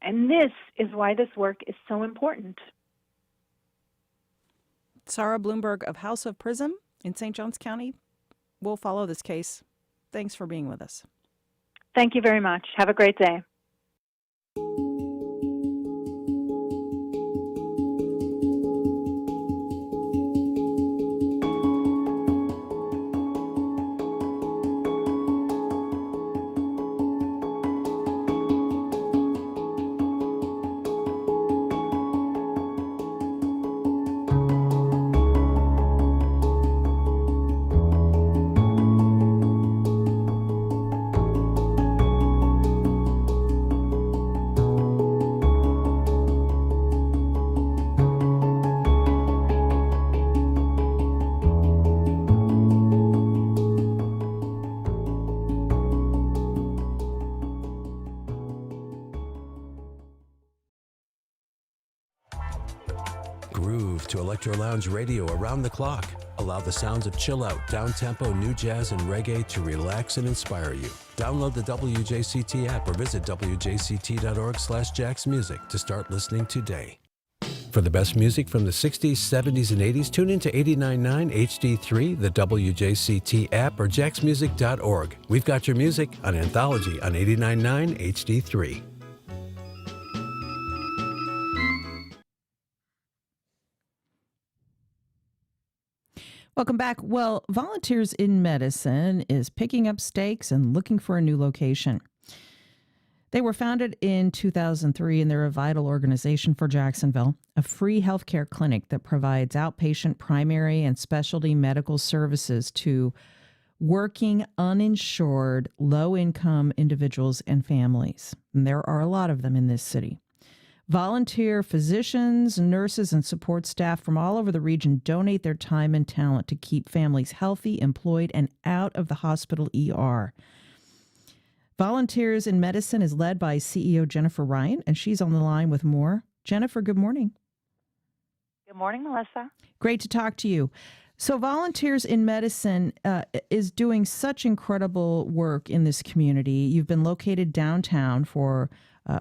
And this is why this work is so important. Sarah Bloomberg of House of Prism in St. Johns County. We'll follow this case. Thanks for being with us. Thank you very much. Have a great day. Groove to Electro Lounge Radio around the clock. Allow the sounds of chill out, down-tempo, new jazz, and reggae to relax and inspire you. Download the WJCT app or visit wjct.org/jacksmusic to start listening today. For the best music from the 60s, 70s, and 80s, tune into 89.9 HD3, the WJCT app, or jacksmusic.org. We've got your music on Anthology on 89.9 HD3. Welcome back. Well, Volunteers in Medicine is picking up stakes and looking for a new location. They were founded in 2003 and they're a vital organization for Jacksonville, a free healthcare clinic that provides outpatient, primary, and specialty medical services to working, uninsured, low-income individuals and families. And there are a lot of them in this city. Volunteer physicians, nurses, and support staff from all over the region donate their time and talent to keep families healthy, employed, and out of the hospital ER. Volunteers in Medicine is led by CEO Jennifer Ryan, and she's on the line with more. Jennifer, good morning. Good morning, Melissa. Great to talk to you. So Volunteers in Medicine is doing such incredible work in this community. You've been located downtown for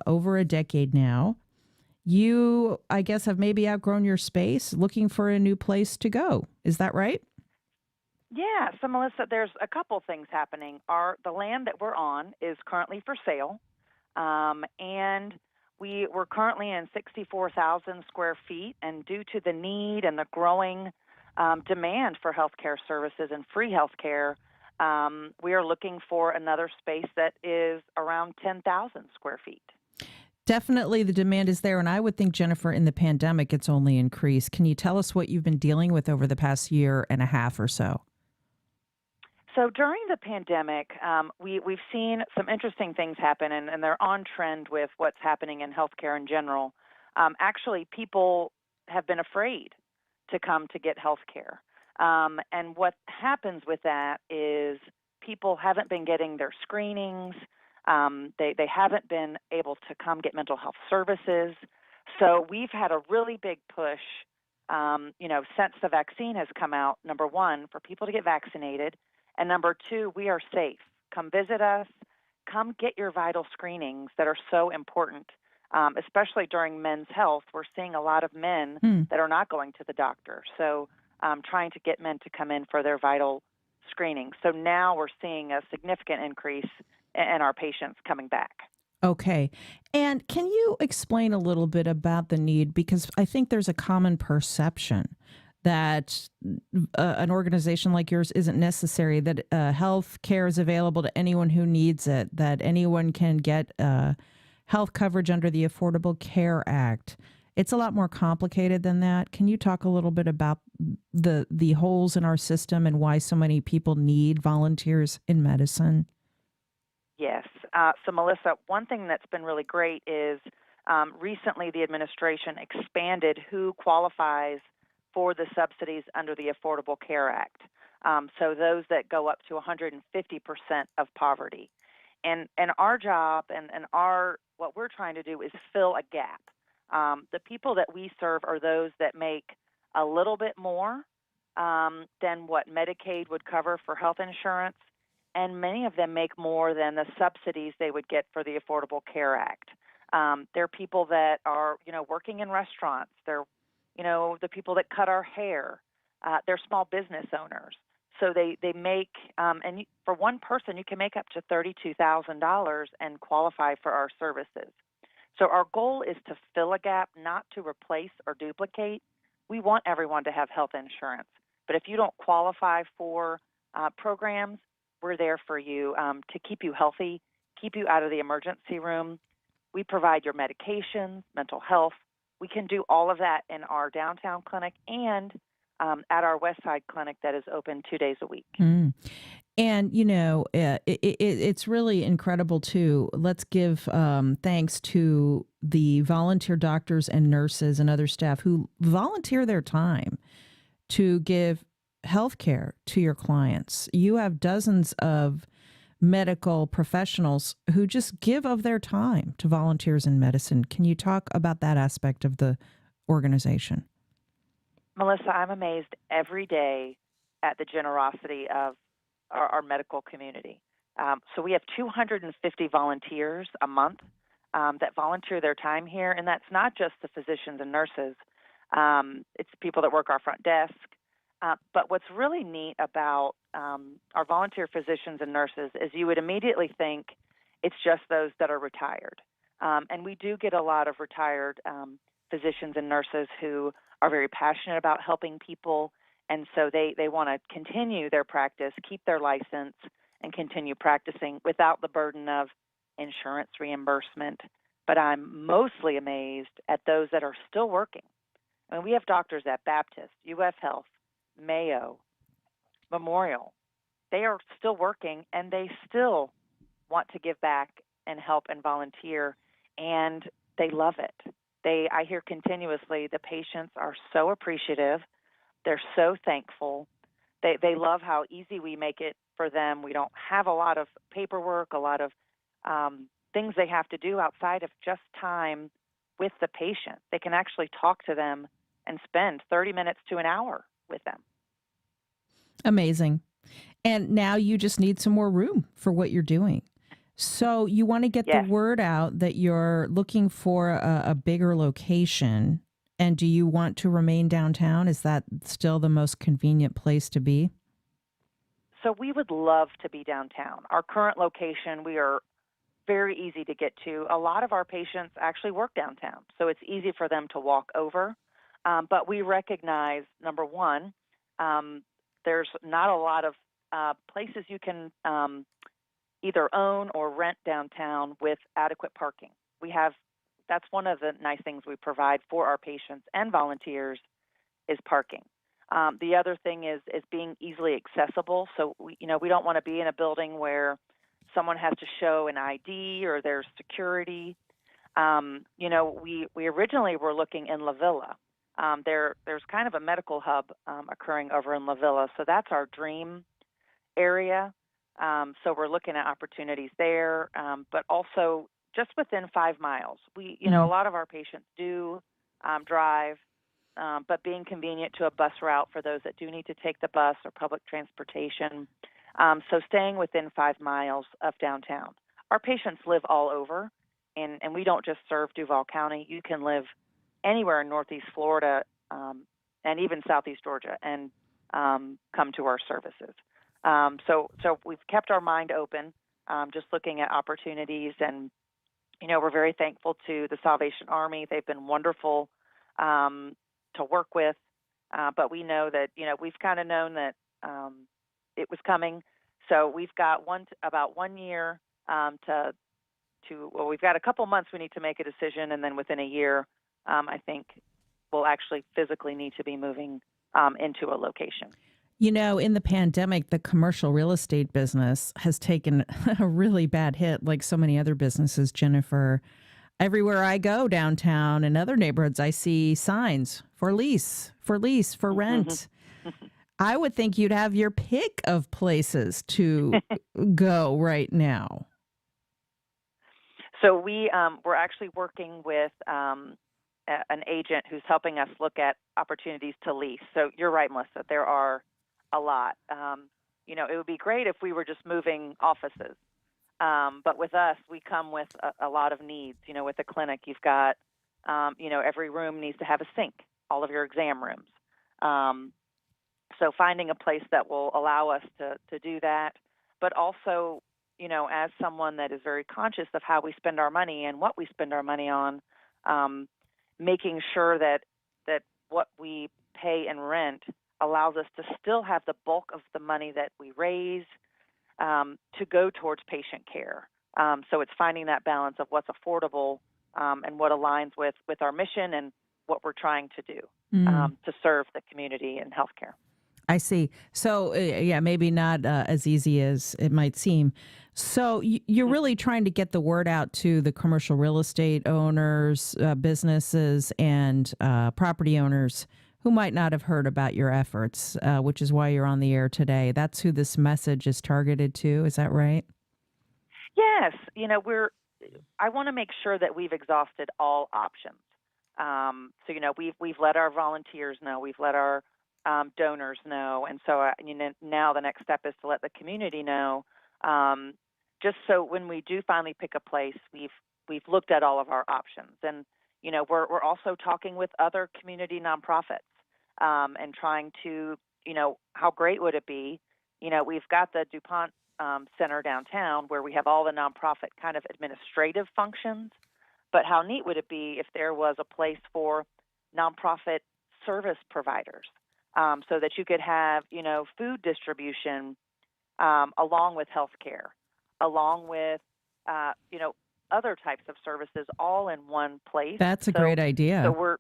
over a decade now. You, I guess, have maybe outgrown your space, looking for a new place to go. Is that right? Yeah. So, Melissa, there's a couple things happening. The land that we're on is currently for sale, and we're currently in 64,000 square feet. And due to the need and the growing demand for healthcare services and free healthcare, we are looking for another space that is around 10,000 square feet. Definitely the demand is there. And I would think, Jennifer, in the pandemic, it's only increased. Can you tell us what you've been dealing with over the past year and a half or so? So during the pandemic, we've seen some interesting things happen, and they're on trend with what's happening in healthcare in general. Actually, people have been afraid to come to get healthcare. And what happens with that is people haven't been getting their screenings. They haven't been able to come get mental health services. So we've had a really big push, since the vaccine has come out, number one, for people to get vaccinated. And number two, we are safe. Come visit us. Come get your vital screenings that are so important, especially during men's health. We're seeing a lot of men that are not going to the doctor. So trying to get men to come in for their vital screenings. So now we're seeing a significant increase in our patients coming back. Okay. And can you explain a little bit about the need? Because I think there's a common perception that an organization like yours isn't necessary, that health care is available to anyone who needs it, that anyone can get health coverage under the Affordable Care Act. It's a lot more complicated than that. Can you talk a little bit about the holes in our system and why so many people need volunteers in medicine? Yes. So, Melissa, one thing that's been really great is recently the administration expanded who qualifies for the subsidies under the Affordable Care Act. So those that go up to 150% of poverty. And our job and what we're trying to do is fill a gap. The people that we serve are those that make a little bit more than what Medicaid would cover for health insurance, and many of them make more than the subsidies they would get for the Affordable Care Act. They're people that are, working in restaurants. They're, the people that cut our hair. They're small business owners. So they make, for one person, you can make up to $32,000 and qualify for our services. So our goal is to fill a gap, not to replace or duplicate. We want everyone to have health insurance. But if you don't qualify for programs, we're there for you to keep you healthy, keep you out of the emergency room. We provide your medications, mental health. We can do all of that in our downtown clinic and at our West Side clinic that is open 2 days a week. Mm. And, it's really incredible, too. Let's give thanks to the volunteer doctors and nurses and other staff who volunteer their time to give health care to your clients. You have dozens of medical professionals who just give of their time to volunteers in medicine. Can you talk about that aspect of the organization? Melissa, I'm amazed every day at the generosity of our medical community. So we have 250 volunteers a month that volunteer their time here, and that's not just the physicians and nurses. It's people that work our front desk. But what's really neat about our volunteer physicians and nurses is you would immediately think it's just those that are retired. And we do get a lot of retired physicians and nurses who are very passionate about helping people, and so they want to continue their practice, keep their license, and continue practicing without the burden of insurance reimbursement. But I'm mostly amazed at those that are still working. I mean, we have doctors at Baptist, UF Health, Mayo, Memorial. They are still working, and they still want to give back and help and volunteer, and they love it. I hear continuously the patients are so appreciative. They're so thankful. They love how easy we make it for them. We don't have a lot of paperwork, a lot of things they have to do outside of just time with the patient. They can actually talk to them and spend 30 minutes to an hour with them. Amazing. And now you just need some more room for what you're doing. So you want to get the word out that you're looking for a bigger location. And do you want to remain downtown? Is that still the most convenient place to be? So we would love to be downtown. Our current location, we are very easy to get to. A lot of our patients actually work downtown, so it's easy for them to walk over. But we recognize, number one, there's not a lot of places you can either own or rent downtown with adequate parking. That's one of the nice things we provide for our patients and volunteers is parking. The other thing is being easily accessible. So we don't want to be in a building where someone has to show an ID or there's security. We originally were looking in La Villa. There's kind of a medical hub occurring over in La Villa, so that's our dream area. So we're looking at opportunities there, but also just within 5 miles. A lot of our patients do drive, but being convenient to a bus route for those that do need to take the bus or public transportation. So staying within 5 miles of downtown. Our patients live all over, and we don't just serve Duval County. You can live anywhere in Northeast Florida and even Southeast Georgia and come to our services. So we've kept our mind open, just looking at opportunities, and we're very thankful to the Salvation Army. They've been wonderful to work with, but we know that we've kind of known that it was coming. So we've got about 1 year we've got a couple months we need to make a decision, and then within a year, I think we'll actually physically need to be moving into a location. You know, in the pandemic, the commercial real estate business has taken a really bad hit, like so many other businesses, Jennifer. Everywhere I go downtown and other neighborhoods, I see signs for lease, for rent. I would think you'd have your pick of places to go right now. So we're actually working with an agent who's helping us look at opportunities to lease. So you're right, Melissa, there are a lot. It would be great if we were just moving offices. But with us, we come with a lot of needs. With the clinic, you've got, every room needs to have a sink, all of your exam rooms. So finding a place that will allow us to do that, but also, as someone that is very conscious of how we spend our money and what we spend our money on, making sure that what we pay in rent allows us to still have the bulk of the money that we raise to go towards patient care. So it's finding that balance of what's affordable and what aligns with our mission and what we're trying to do to serve the community in healthcare. I see. So, maybe not as easy as it might seem. So you're really trying to get the word out to the commercial real estate owners, businesses, and property owners who might not have heard about your efforts, which is why you're on the air today. That's who this message is targeted to. Is that right? Yes. I want to make sure that we've exhausted all options. So, we've let our volunteers know, we've let our donors know, and so now the next step is to let the community know, just so when we do finally pick a place, we've looked at all of our options, and we're also talking with other community nonprofits and trying to how great would it be? We've got the DuPont Center downtown where we have all the nonprofit kind of administrative functions, but how neat would it be if there was a place for nonprofit service providers? So that you could have, food distribution along with healthcare, along with, other types of services all in one place. That's a great idea. So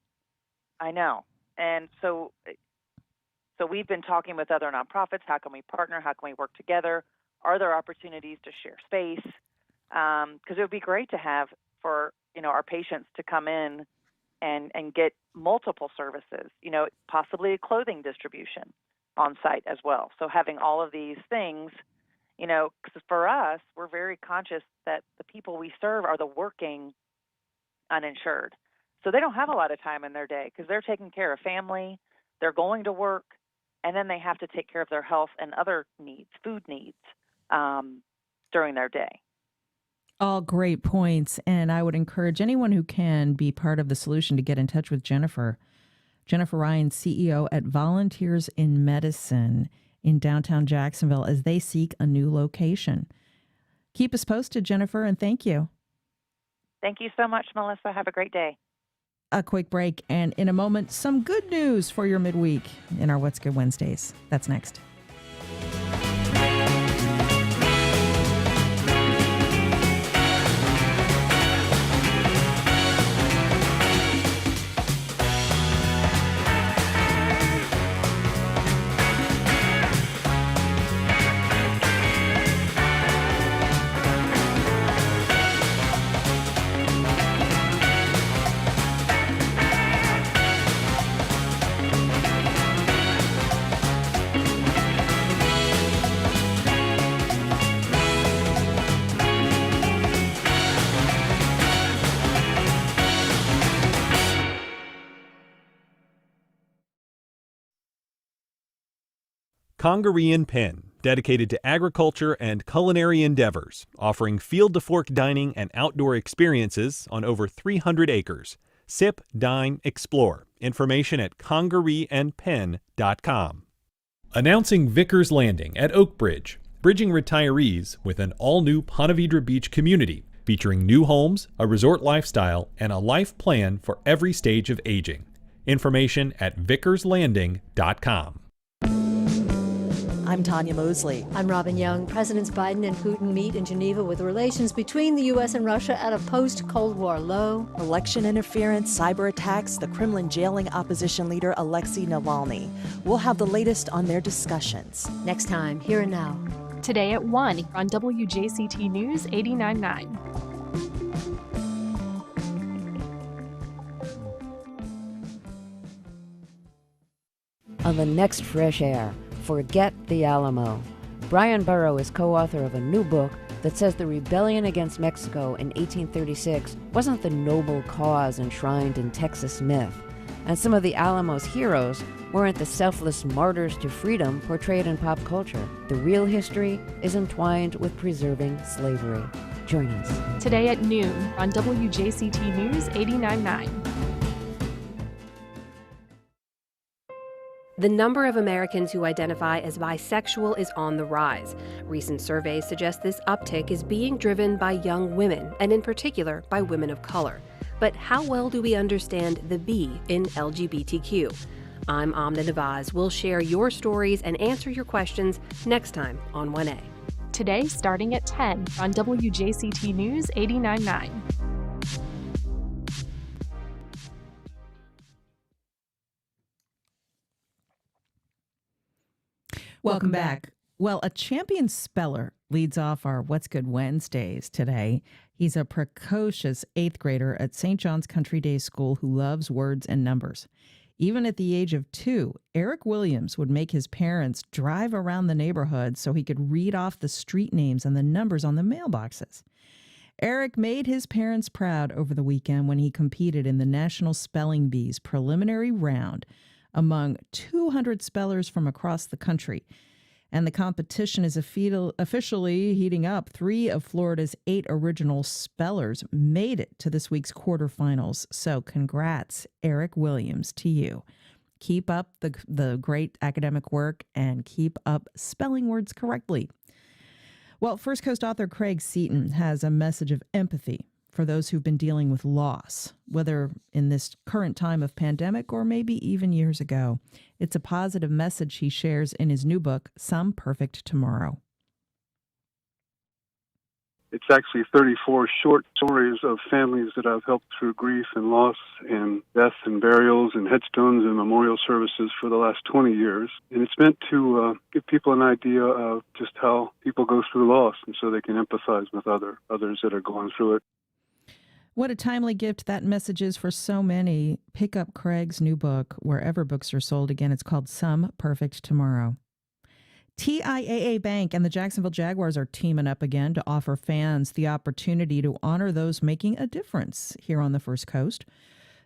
I know. And so we've been talking with other nonprofits. How can we partner? How can we work together? Are there opportunities to share space? Because it would be great to have for, our patients to come in and get multiple services, possibly a clothing distribution on site as well. So having all of these things, because for us, we're very conscious that the people we serve are the working uninsured. So they don't have a lot of time in their day because they're taking care of family, they're going to work, and then they have to take care of their health and other needs, food needs, during their day. All great points, and I would encourage anyone who can be part of the solution to get in touch with Jennifer. Jennifer Ryan, CEO at Volunteers in Medicine in downtown Jacksonville, as they seek a new location. Keep us posted, Jennifer, and thank you. Thank you so much, Melissa. Have a great day. A quick break, and in a moment, some good news for your midweek in our What's Good Wednesdays. That's next. Congaree & Penn, dedicated to agriculture and culinary endeavors, offering field-to-fork dining and outdoor experiences on over 300 acres. Sip, dine, explore. Information at congareeandpenn.com. Announcing Vickers Landing at Oak Bridge, bridging retirees with an all-new Ponte Vedra Beach community, featuring new homes, a resort lifestyle, and a life plan for every stage of aging. Information at vickerslanding.com. I'm Tanya Mosley. I'm Robin Young. Presidents Biden and Putin meet in Geneva with relations between the U.S. and Russia at a post-Cold War low. Election interference, cyber attacks, the Kremlin jailing opposition leader Alexei Navalny. We'll have the latest on their discussions. Next time, Here and Now. Today at 1 on WJCT News 89.9. On the next Fresh Air, Forget the Alamo. Brian Burrow is co-author of a new book that says the rebellion against Mexico in 1836 wasn't the noble cause enshrined in Texas myth, and some of the Alamo's heroes weren't the selfless martyrs to freedom portrayed in pop culture. The real history is entwined with preserving slavery. Join us. Today at noon on WJCT News 89.9. The number of Americans who identify as bisexual is on the rise. Recent surveys suggest this uptick is being driven by young women, and in particular by women of color. But how well do we understand the B in LGBTQ? I'm Amna Nawaz. We'll share your stories and answer your questions next time on 1A. Today, starting at 10 on WJCT News 89.9. Welcome back. Well, a champion speller leads off our What's Good Wednesdays today. He's a precocious 8th grader at St. John's Country Day School who loves words and numbers. Even at the age of 2, Eric Williams would make his parents drive around the neighborhood so he could read off the street names and the numbers on the mailboxes. Eric made his parents proud over the weekend when he competed in the National Spelling Bee's preliminary round among 200 spellers from across the country. And the competition is officially heating up. 3 of Florida's 8 original spellers made it to this week's quarterfinals. So congrats, Eric Williams, to you. Keep up the great academic work and keep up spelling words correctly. Well, First Coast author Craig Seaton has a message of empathy for those who've been dealing with loss, whether in this current time of pandemic or maybe even years ago. It's a positive message he shares in his new book, Some Perfect Tomorrow. It's actually 34 short stories of families that I've helped through grief and loss and death and burials and headstones and memorial services for the last 20 years. And it's meant to give people an idea of just how people go through loss, and so they can empathize with others that are going through it. What a timely gift that message is for so many. Pick up Craig's new book wherever books are sold. Again, it's called Some Perfect Tomorrow. TIAA Bank and the Jacksonville Jaguars are teaming up again to offer fans the opportunity to honor those making a difference here on the First Coast.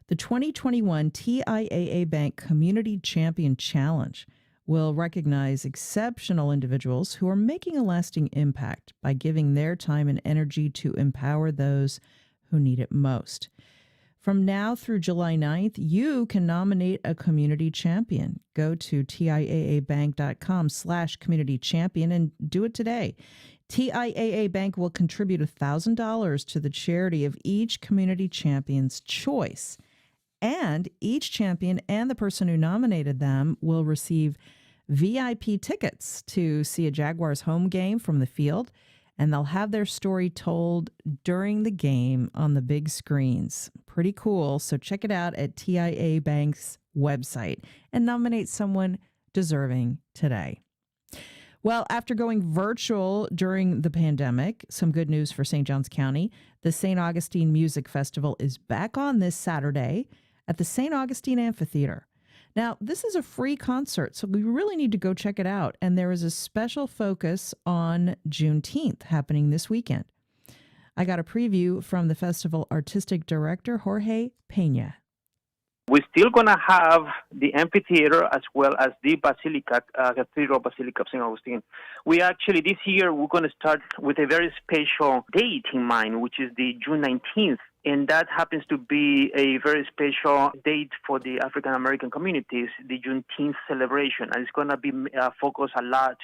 The 2021 TIAA Bank Community Champion Challenge will recognize exceptional individuals who are making a lasting impact by giving their time and energy to empower those who need it most. From now through July 9th, you can nominate a community champion. Go to TIAAbank.com/community champion and do it today. TIAA Bank will contribute $1,000 to the charity of each community champion's choice. And each champion and the person who nominated them will receive VIP tickets to see a Jaguars home game from the field, and they'll have their story told during the game on the big screens. Pretty cool. So check it out at TIAA Bank's website and nominate someone deserving today. Well, after going virtual during the pandemic, some good news for St. Johns County. The St. Augustine Music Festival is back on this Saturday at the St. Augustine Amphitheater. Now, this is a free concert, so we really need to go check it out. And there is a special focus on Juneteenth happening this weekend. I got a preview from the festival artistic director, Jorge Pena. We're still going to have the amphitheater as well as the Basilica, Cathedral Basilica of St. Augustine. We actually, this year, we're going to start with a very special date in mind, which is the June 19th. And that happens to be a very special date for the African American communities, the Juneteenth celebration. And it's going to be focused a lot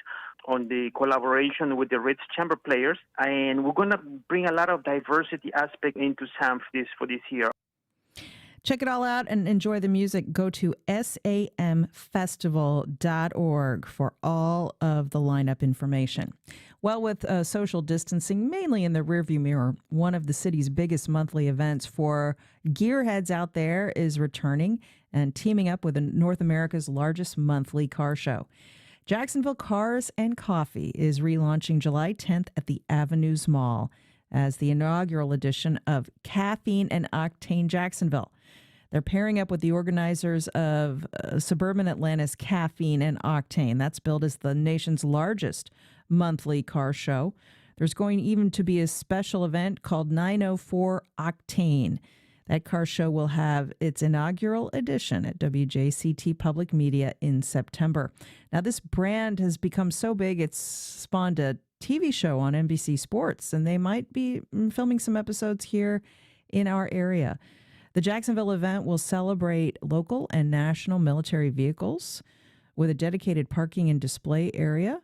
on the collaboration with the Ritz Chamber Players. And we're going to bring a lot of diversity aspect into SAM for this year. Check it all out and enjoy the music. Go to samfestival.org for all of the lineup information. Well, with social distancing mainly in the rearview mirror, one of the city's biggest monthly events for gearheads out there is returning and teaming up with North America's largest monthly car show. Jacksonville Cars and Coffee is relaunching July 10th at the Avenues Mall as the inaugural edition of Caffeine and Octane Jacksonville. They're pairing up with the organizers of suburban Atlanta's Caffeine and Octane. That's billed as the nation's largest monthly car show. There's going even to be a special event called 904 Octane. That car show will have its inaugural edition at WJCT Public Media in September. Now, this brand has become so big, it's spawned a TV show on NBC Sports, and they might be filming some episodes here in our area. The Jacksonville event will celebrate local and national military vehicles with a dedicated parking and display area.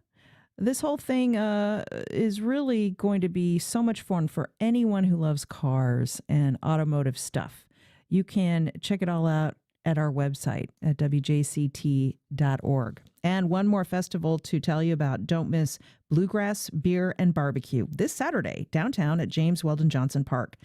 This whole thing is really going to be so much fun for anyone who loves cars and automotive stuff. You can check it all out at our website at wjct.org. And one more festival to tell you about. Don't miss Bluegrass Beer and Barbecue this Saturday downtown at James Weldon Johnson Park.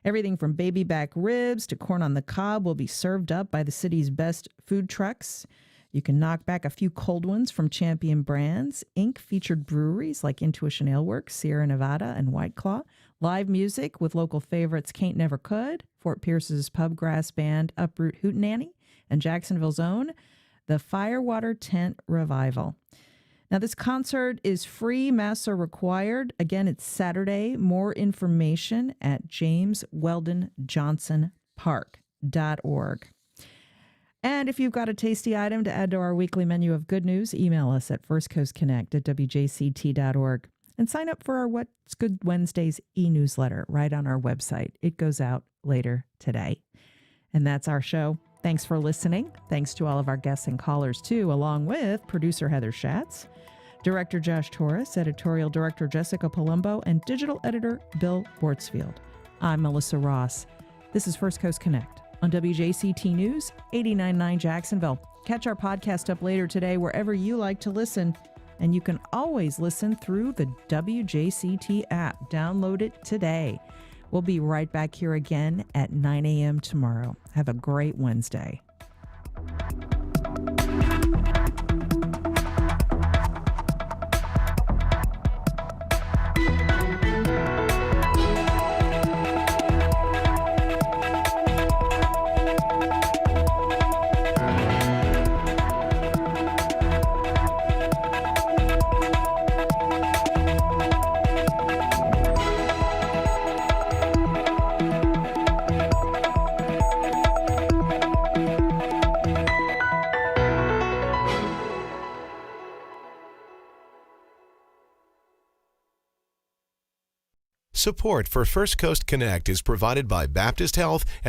Everything from baby back ribs to corn on the cob will be served up by the city's best food trucks. You can knock back a few cold ones from champion brands. Inc-featured breweries like Intuition Ale Works, Sierra Nevada, and White Claw. Live music with local favorites Cain't Never Could, Fort Pierce's Pubgrass Band, Uproot Hootenanny, and Jacksonville's own, the Firewater Tent Revival. Now, this concert is free, masks are required. Again, it's Saturday. More information at jamesweldonjohnsonpark.org. And if you've got a tasty item to add to our weekly menu of good news, email us at firstcoastconnect@wjct.org and sign up for our What's Good Wednesdays e-newsletter right on our website. It goes out later today. And that's our show. Thanks for listening. Thanks to all of our guests and callers, too, along with producer Heather Schatz, Director Josh Torres, Editorial Director Jessica Palumbo, and Digital Editor Bill Wartsfield. I'm Melissa Ross. This is First Coast Connect on WJCT News 89.9 Jacksonville. Catch our podcast up later today wherever you like to listen. And you can always listen through the WJCT app. Download it today. We'll be right back here again at 9 a.m. tomorrow. Have a great Wednesday. Support for First Coast Connect is provided by Baptist Health and